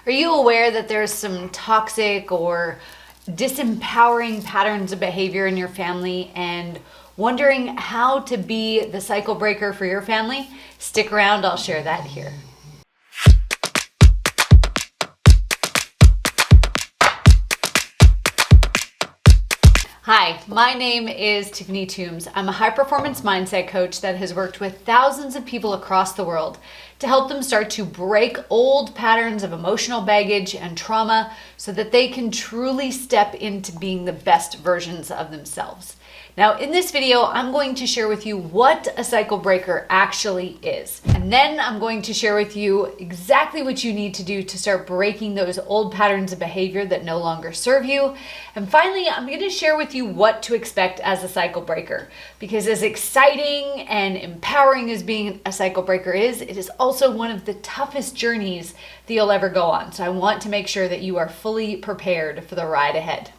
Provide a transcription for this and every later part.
Are you aware that there's some toxic or disempowering patterns of behavior in your family and wondering how to be the cycle breaker for your family? Stick around, I'll share that here. Hi, my name is Tiffany Toombs. I'm a high-performance mindset coach that has worked with thousands of people across the world to help them start to break old patterns of emotional baggage and trauma so that they can truly step into being the best versions of themselves. Now, in this video, I'm going to share with you what a cycle breaker actually is. And then I'm going to share with you exactly what you need to do to start breaking those old patterns of behavior that no longer serve you. And finally, I'm going to share with you what to expect as a cycle breaker. Because as exciting and empowering as being a cycle breaker is, it is also one of the toughest journeys that you'll ever go on. So I want to make sure that you are fully prepared for the ride ahead.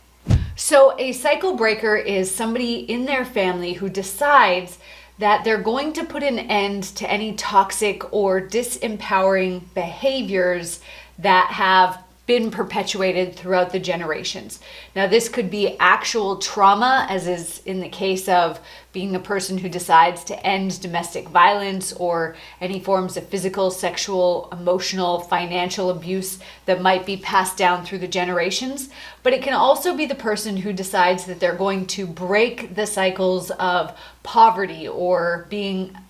So a cycle breaker is somebody in their family who decides that they're going to put an end to any toxic or disempowering behaviors that have been perpetuated throughout the generations. Now, this could be actual trauma, as is in the case of being the person who decides to end domestic violence or any forms of physical, sexual, emotional, financial abuse that might be passed down through the generations. But it can also be the person who decides that they're going to break the cycles of poverty or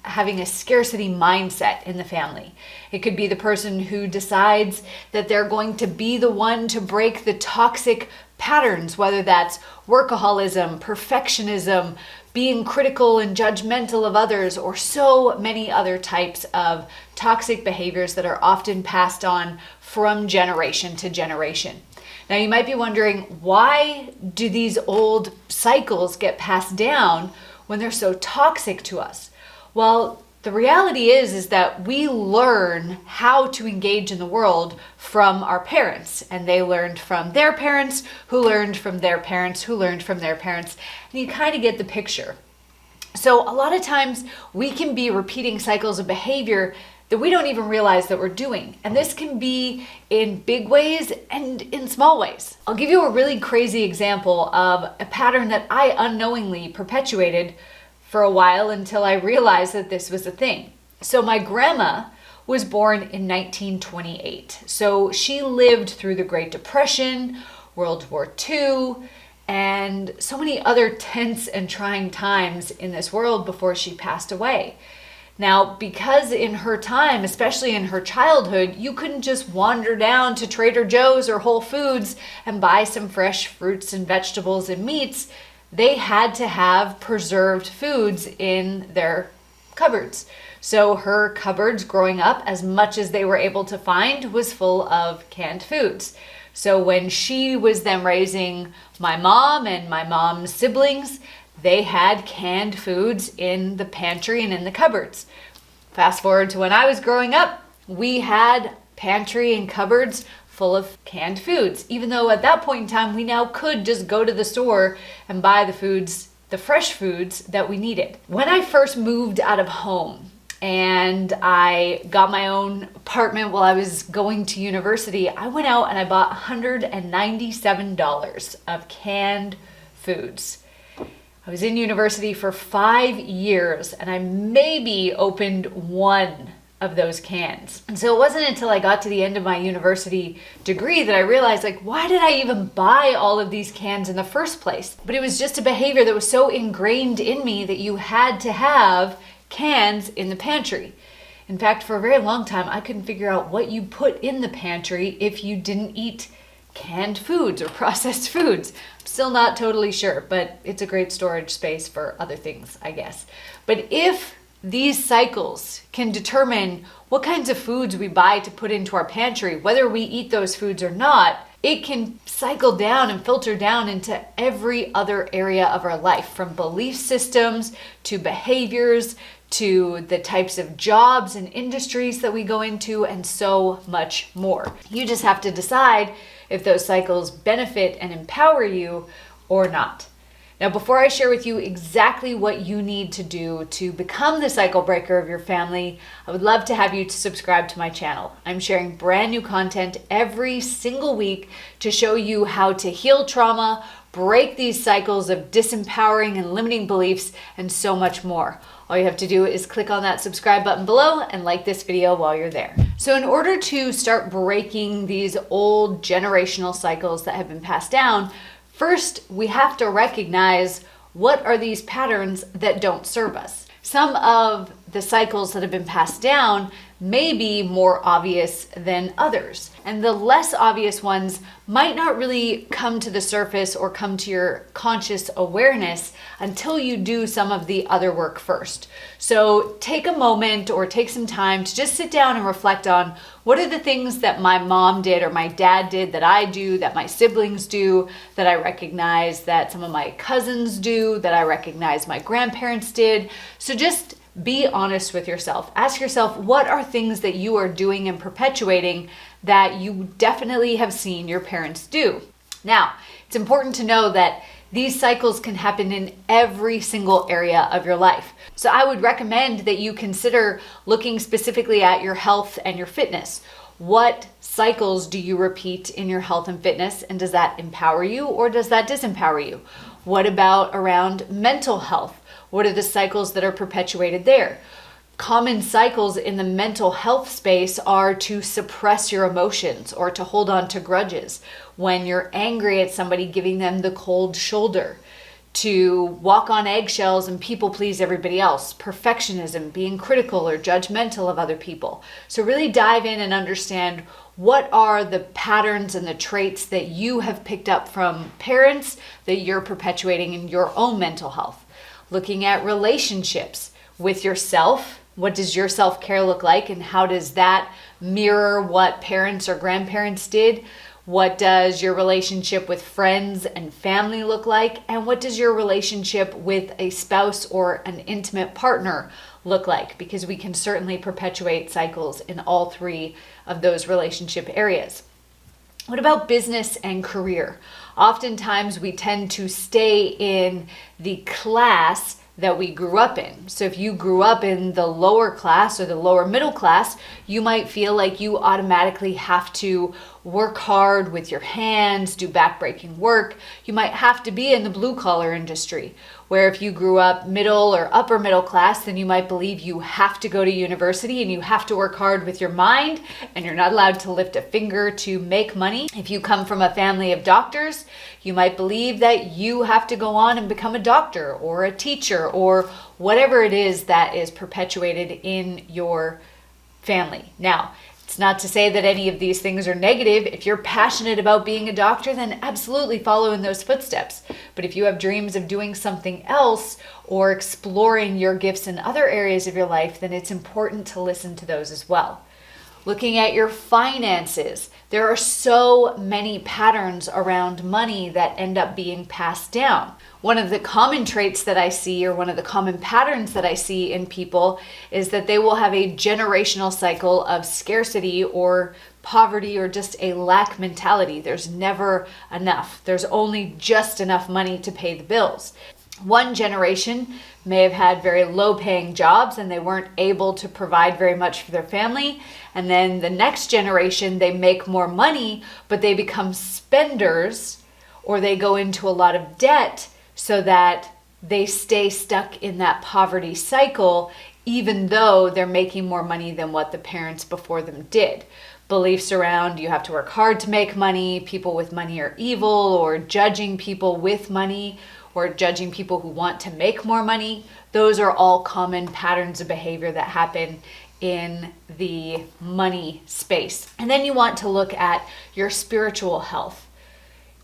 having a scarcity mindset in the family. It could be the person who decides that they're going to be the one to break the toxic patterns, whether that's workaholism, perfectionism, being critical and judgmental of others, or so many other types of toxic behaviors that are often passed on from generation to generation. Now, you might be wondering, why do these old cycles get passed down when they're so toxic to us? Well, the reality is that we learn how to engage in the world from our parents, and they learned from their parents, who learned from their parents, who learned from their parents, and you kind of get the picture. So a lot of times we can be repeating cycles of behavior that we don't even realize that we're doing. And this can be in big ways and in small ways. I'll give you a really crazy example of a pattern that I unknowingly perpetuated for a while until I realized that this was a thing. So my grandma was born in 1928. So she lived through the Great Depression, World War II, and so many other tense and trying times in this world before she passed away. Now, because in her time, especially in her childhood, you couldn't just wander down to Trader Joe's or Whole Foods and buy some fresh fruits and vegetables and meats. They had to have preserved foods in their cupboards. So her cupboards growing up, as much as they were able to find, was full of canned foods. So when she was then raising my mom and my mom's siblings, they had canned foods in the pantry and in the cupboards. Fast forward to when I was growing up, we had pantry and cupboards full of canned foods, even though at that point in time, we now could just go to the store and buy the foods, the fresh foods that we needed. When I first moved out of home and I got my own apartment while I was going to university, I went out and I bought $197 of canned foods. I was in university for 5 years and I maybe opened one of those cans. And so it wasn't until I got to the end of my university degree that I realized, why did I even buy all of these cans in the first place? But it was just a behavior that was so ingrained in me that you had to have cans in the pantry. In fact, for a very long time, I couldn't figure out what you put in the pantry if you didn't eat canned foods or processed foods. I'm still not totally sure, but it's a great storage space for other things, I guess. But if these cycles can determine what kinds of foods we buy to put into our pantry, whether we eat those foods or not, it can cycle down and filter down into every other area of our life, from belief systems to behaviors to the types of jobs and industries that we go into, and so much more. You just have to decide if those cycles benefit and empower you or not. Now, before I share with you exactly what you need to do to become the cycle breaker of your family, I would love to have you to subscribe to my channel. I'm sharing brand new content every single week to show you how to heal trauma, break these cycles of disempowering and limiting beliefs, and so much more. All you have to do is click on that subscribe button below and like this video while you're there. So in order to start breaking these old generational cycles that have been passed down, first, we have to recognize what are these patterns that don't serve us. Some of the cycles that have been passed down may be more obvious than others. And the less obvious ones might not really come to the surface or come to your conscious awareness until you do some of the other work first. So take a moment or take some time to just sit down and reflect on what are the things that my mom did or my dad did, that I do, that my siblings do, that I recognize that some of my cousins do, that I recognize my grandparents did. So just be honest with yourself. Ask yourself, what are things that you are doing and perpetuating that you definitely have seen your parents do? Now, it's important to know that these cycles can happen in every single area of your life. So I would recommend that you consider looking specifically at your health and your fitness. What cycles do you repeat in your health and fitness, and does that empower you or does that disempower you? What about around mental health? What are the cycles that are perpetuated there? Common cycles in the mental health space are to suppress your emotions or to hold on to grudges. When you're angry at somebody, giving them the cold shoulder, to walk on eggshells and people please everybody else, perfectionism, being critical or judgmental of other people. So really dive in and understand what are the patterns and the traits that you have picked up from parents that you're perpetuating in your own mental health. Looking at relationships with yourself. What does your self-care look like, and how does that mirror what parents or grandparents did? What does your relationship with friends and family look like? And what does your relationship with a spouse or an intimate partner look like? Because we can certainly perpetuate cycles in all three of those relationship areas. What about business and career? Oftentimes we tend to stay in the class that we grew up in. So if you grew up in the lower class or the lower middle class, you might feel like you automatically have to work hard with your hands, do backbreaking work. You might have to be in the blue collar industry. Where if you grew up middle or upper middle class, then you might believe you have to go to university and you have to work hard with your mind and you're not allowed to lift a finger to make money. If you come from a family of doctors, you might believe that you have to go on and become a doctor or a teacher or whatever it is that is perpetuated in your family. Now, it's not to say that any of these things are negative. If you're passionate about being a doctor, then absolutely follow in those footsteps. But if you have dreams of doing something else or exploring your gifts in other areas of your life, then it's important to listen to those as well. Looking at your finances, there are so many patterns around money that end up being passed down. One of the common traits that I see, or one of the common patterns that I see in people, is that they will have a generational cycle of scarcity or poverty or just a lack mentality. There's never enough. There's only just enough money to pay the bills. One generation may have had very low paying jobs and they weren't able to provide very much for their family. And then the next generation, they make more money, but they become spenders or they go into a lot of debt so that they stay stuck in that poverty cycle, even though they're making more money than what the parents before them did. Beliefs around you have to work hard to make money, people with money are evil, or judging people with money, or judging people who want to make more money. Those are all common patterns of behavior that happen in the money space. And then you want to look at your spiritual health.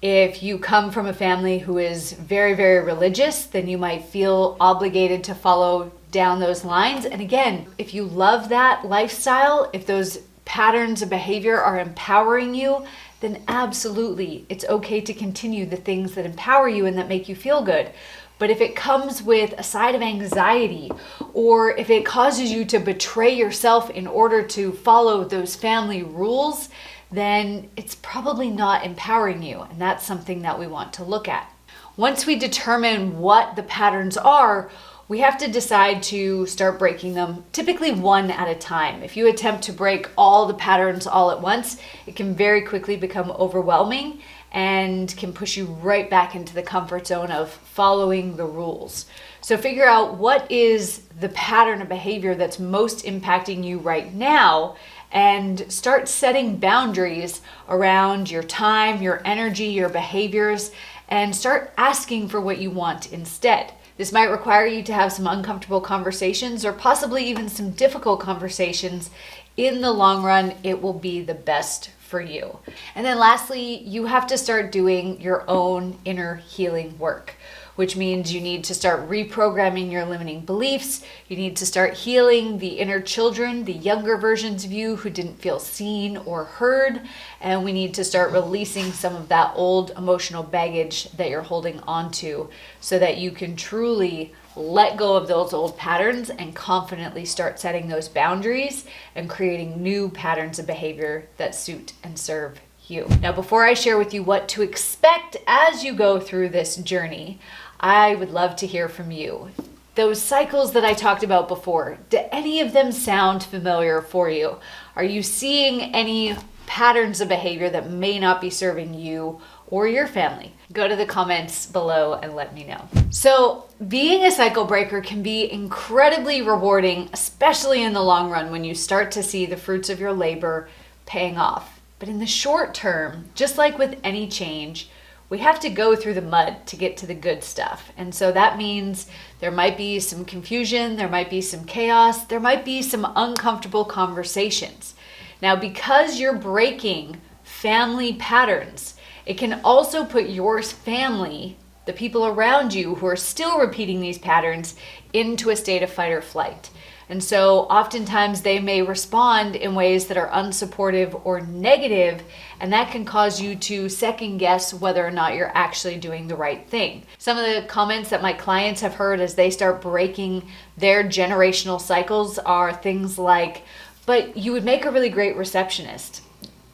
If you come from a family who is very, very religious, then you might feel obligated to follow down those lines. And again, if you love that lifestyle, if those patterns of behavior are empowering you, then absolutely, it's okay to continue the things that empower you and that make you feel good. But if it comes with a side of anxiety, or if it causes you to betray yourself in order to follow those family rules, then it's probably not empowering you. And that's something that we want to look at. Once we determine what the patterns are, we have to decide to start breaking them, typically one at a time. If you attempt to break all the patterns all at once, it can very quickly become overwhelming and can push you right back into the comfort zone of following the rules. So figure out what is the pattern of behavior that's most impacting you right now, and start setting boundaries around your time, your energy, your behaviors, and start asking for what you want instead. This might require you to have some uncomfortable conversations or possibly even some difficult conversations. In the long run, it will be the best for you. And then lastly, you have to start doing your own inner healing work, which means you need to start reprogramming your limiting beliefs. You need to start healing the inner children, the younger versions of you who didn't feel seen or heard. And we need to start releasing some of that old emotional baggage that you're holding onto so that you can truly let go of those old patterns and confidently start setting those boundaries and creating new patterns of behavior that suit and serve you. Now, before I share with you what to expect as you go through this journey, I would love to hear from you. Those cycles that I talked about before, do any of them sound familiar for you? Are you seeing any patterns of behavior that may not be serving you or your family? Go to the comments below and let me know. So being a cycle breaker can be incredibly rewarding, especially in the long run when you start to see the fruits of your labor paying off. But in the short term, just like with any change, we have to go through the mud to get to the good stuff. And so that means there might be some confusion, there might be some chaos, there might be some uncomfortable conversations. Now, because you're breaking family patterns, it can also put your family, the people around you who are still repeating these patterns, into a state of fight or flight. And so oftentimes they may respond in ways that are unsupportive or negative, and that can cause you to second guess whether or not you're actually doing the right thing. Some of the comments that my clients have heard as they start breaking their generational cycles are things like, "But you would make a really great receptionist.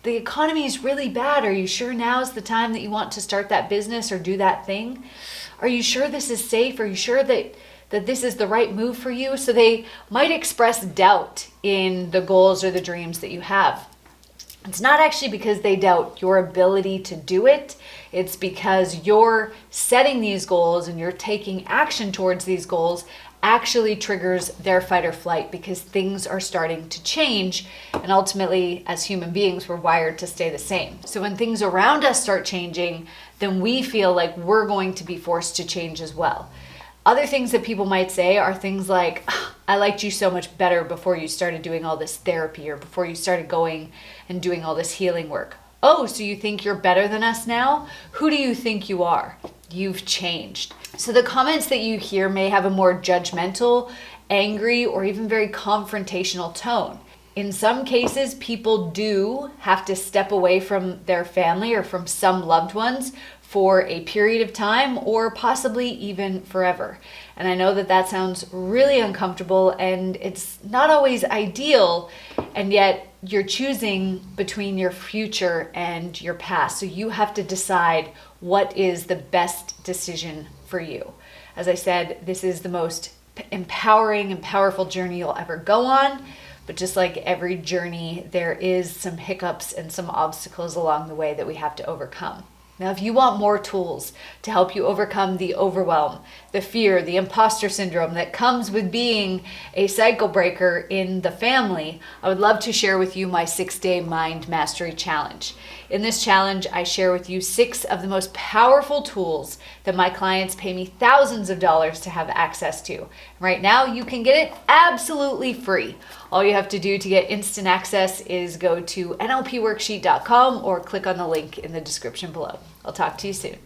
The economy is really bad. Are you sure now's the time that you want to start that business or do that thing? Are you sure this is safe? Are you sure that this is the right move for you?" So they might express doubt in the goals or the dreams that you have. It's not actually because they doubt your ability to do it. It's because you're setting these goals and you're taking action towards these goals actually triggers their fight or flight because things are starting to change. And ultimately, as human beings, we're wired to stay the same. So when things around us start changing, then we feel like we're going to be forced to change as well. Other things that people might say are things like, "I liked you so much better before you started doing all this therapy or before you started going and doing all this healing work." "Oh, so you think you're better than us now? Who do you think you are? You've changed." So the comments that you hear may have a more judgmental, angry, or even very confrontational tone. In some cases, people do have to step away from their family or from some loved ones for a period of time or possibly even forever. And I know that that sounds really uncomfortable and it's not always ideal, and yet you're choosing between your future and your past. So you have to decide what is the best decision for you. As I said, this is the most empowering and powerful journey you'll ever go on. But just like every journey, there is some hiccups and some obstacles along the way that we have to overcome. Now, if you want more tools to help you overcome the overwhelm, the fear, the imposter syndrome that comes with being a cycle breaker in the family, I would love to share with you my 6-day Mind Mastery Challenge. In this challenge, I share with you 6 of the most powerful tools that my clients pay me thousands of dollars to have access to. Right now, you can get it absolutely free. All you have to do to get instant access is go to nlpworksheet.com or click on the link in the description below. I'll talk to you soon.